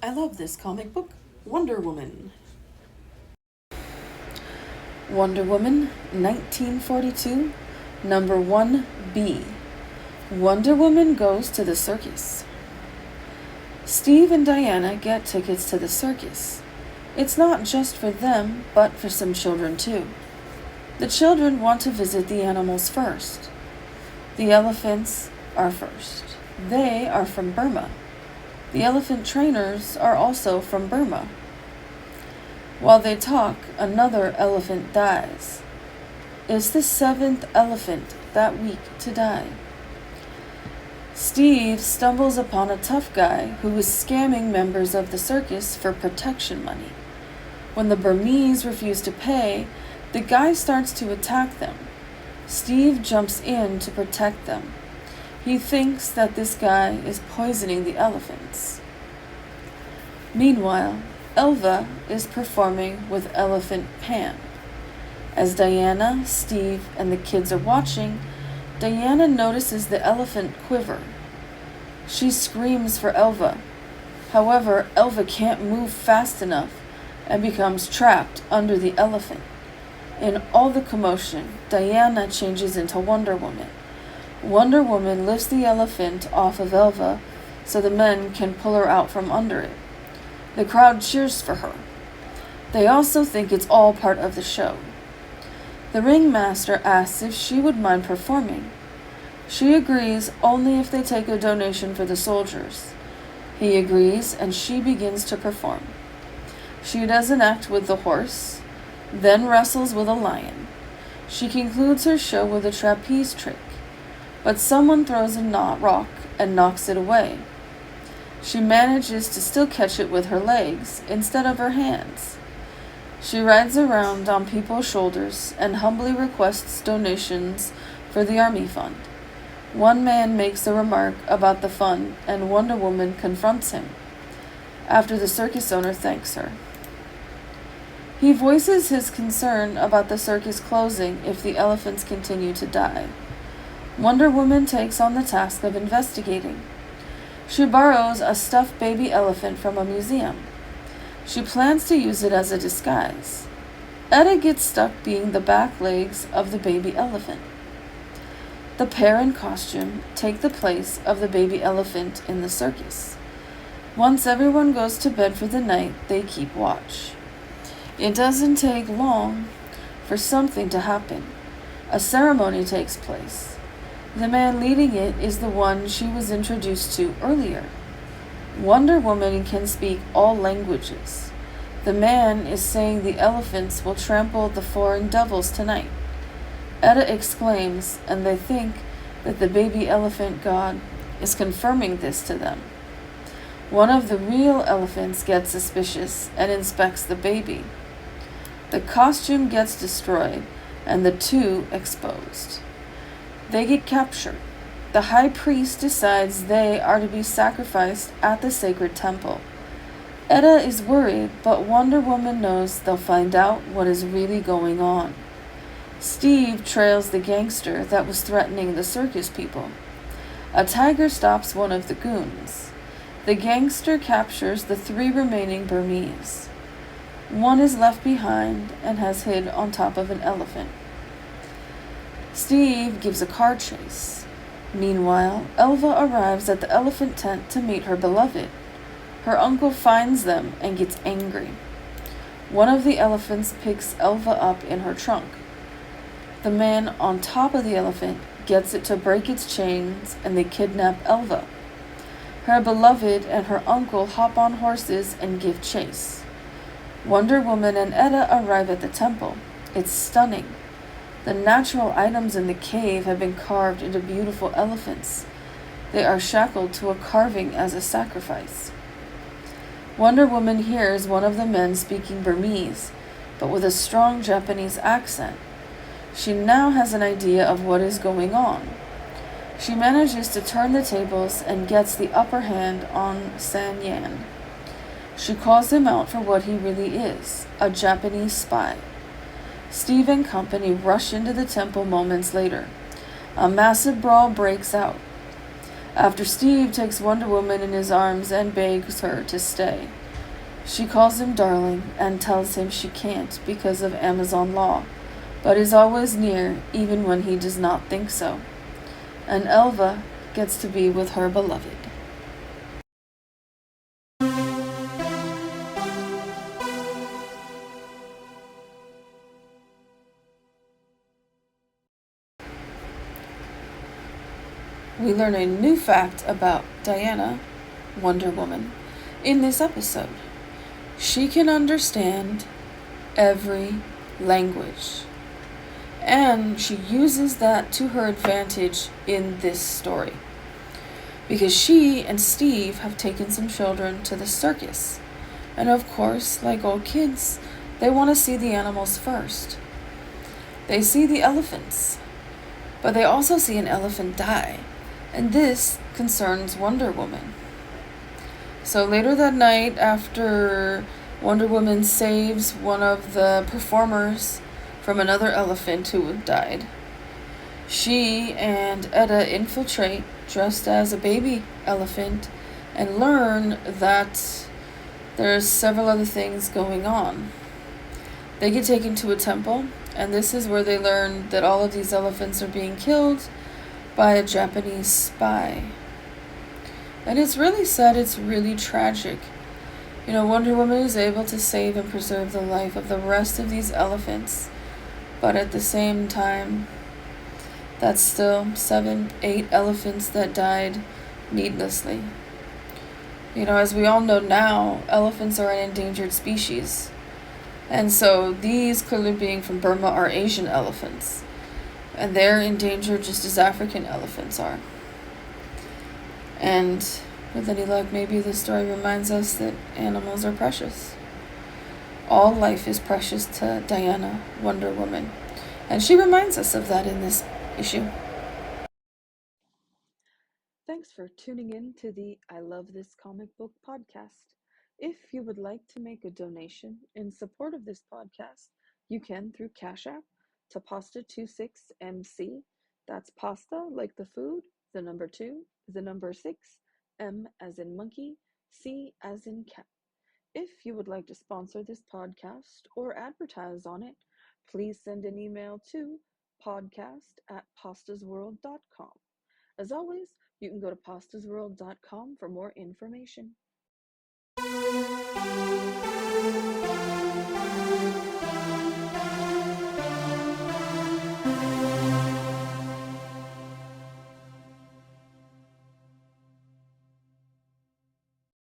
I love this comic book, Wonder Woman. Wonder Woman, 1942, number 1B. Wonder Woman goes to the circus. Steve and Diana get tickets to the circus. It's not just for them, but for some children too. The children want to visit the animals first. The elephants are first. They are from Burma. The elephant trainers are also from Burma. While they talk, another elephant dies. It's the 7th elephant that week to die. Steve stumbles upon a tough guy who is scamming members of the circus for protection money. When the Burmese refuse to pay, the guy starts to attack them. Steve jumps in to protect them. He thinks that this guy is poisoning the elephants. Meanwhile, Elva is performing with Elephant Pan. As Diana, Steve, and the kids are watching, Diana notices the elephant quiver. She screams for Elva. However, Elva can't move fast enough and becomes trapped under the elephant. In all the commotion, Diana changes into Wonder Woman. Wonder Woman lifts the elephant off of Elva so the men can pull her out from under it. The crowd cheers for her. They also think it's all part of the show. The ringmaster asks if she would mind performing. She agrees only if they take a donation for the soldiers. He agrees and she begins to perform. She does an act with the horse, then wrestles with a lion. She concludes her show with a trapeze trick, but someone throws a rock and knocks it away. She manages to still catch it with her legs instead of her hands. She rides around on people's shoulders and humbly requests donations for the army fund. One man makes a remark about the fund and Wonder Woman confronts him. After the circus owner thanks her. He voices his concern about the circus closing if the elephants continue to die. Wonder Woman takes on the task of investigating. She borrows a stuffed baby elephant from a museum. She plans to use it as a disguise. Etta gets stuck being the back legs of the baby elephant. The pair in costume take the place of the baby elephant in the circus. Once everyone goes to bed for the night, they keep watch. It doesn't take long for something to happen. A ceremony takes place. The man leading it is the one she was introduced to earlier. Wonder Woman can speak all languages. The man is saying the elephants will trample the foreign devils tonight. Etta exclaims, and they think that the baby elephant god is confirming this to them. One of the real elephants gets suspicious and inspects the baby. The costume gets destroyed, and the two exposed. They get captured. The high priest decides they are to be sacrificed at the sacred temple. Etta is worried, but Wonder Woman knows they'll find out what is really going on. Steve trails the gangster that was threatening the circus people. A tiger stops one of the goons. The gangster captures the 3 remaining Burmese. One is left behind and has hid on top of an elephant. Steve gives a car chase. Meanwhile, Elva arrives at the elephant tent to meet her beloved. Her uncle finds them and gets angry. One of the elephants picks Elva up in her trunk. The man on top of the elephant gets it to break its chains and they kidnap Elva. Her beloved and her uncle hop on horses and give chase. Wonder Woman and Etta arrive at the temple. It's stunning. The natural items in the cave have been carved into beautiful elephants. They are shackled to a carving as a sacrifice. Wonder Woman hears one of the men speaking Burmese, but with a strong Japanese accent. She now has an idea of what is going on. She manages to turn the tables and gets the upper hand on San Yan. She calls him out for what he really is, a Japanese spy. Steve and company rush into the temple moments later. A massive brawl breaks out. after Steve takes Wonder Woman in his arms and begs her to stay. She calls him darling and tells him she can't because of Amazon law, but is always near even when he does not think so. And Elva gets to be with her beloved. We learn a new fact about Diana, Wonder Woman, in this episode. She can understand every language, and she uses that to her advantage in this story. Because she and Steve have taken some children to the circus. And of course, like all kids, they want to see the animals first. They see the elephants, but they also see an elephant die. And this concerns Wonder Woman. So later that night, after Wonder Woman saves one of the performers from another elephant who had died, she and Etta infiltrate dressed as a baby elephant and learn that there's several other things going on. They get taken to a temple, and this is where they learn that all of these elephants are being killed by a Japanese spy. And it's really sad, it's really tragic. Wonder Woman is able to save and preserve the life of the rest of these elephants, but at the same time, that's still 7, 8 elephants that died needlessly. As we all know now, elephants are an endangered species. And so these, clearly being from Burma, are Asian elephants. And they're endangered just as African elephants are. And with any luck, maybe this story reminds us that animals are precious. All life is precious to Diana, Wonder Woman. And she reminds us of that in this issue. Thanks for tuning in to the I Love This Comic Book podcast. If you would like to make a donation in support of this podcast, you can through Cash App to Pasta26MC. That's pasta like the food, the number 2, the number 6, M as in monkey, C as in cat. If you would like to sponsor this podcast or advertise on it, please send an email to podcast@pastasworld.com. As always, you can go to pastasworld.com for more information.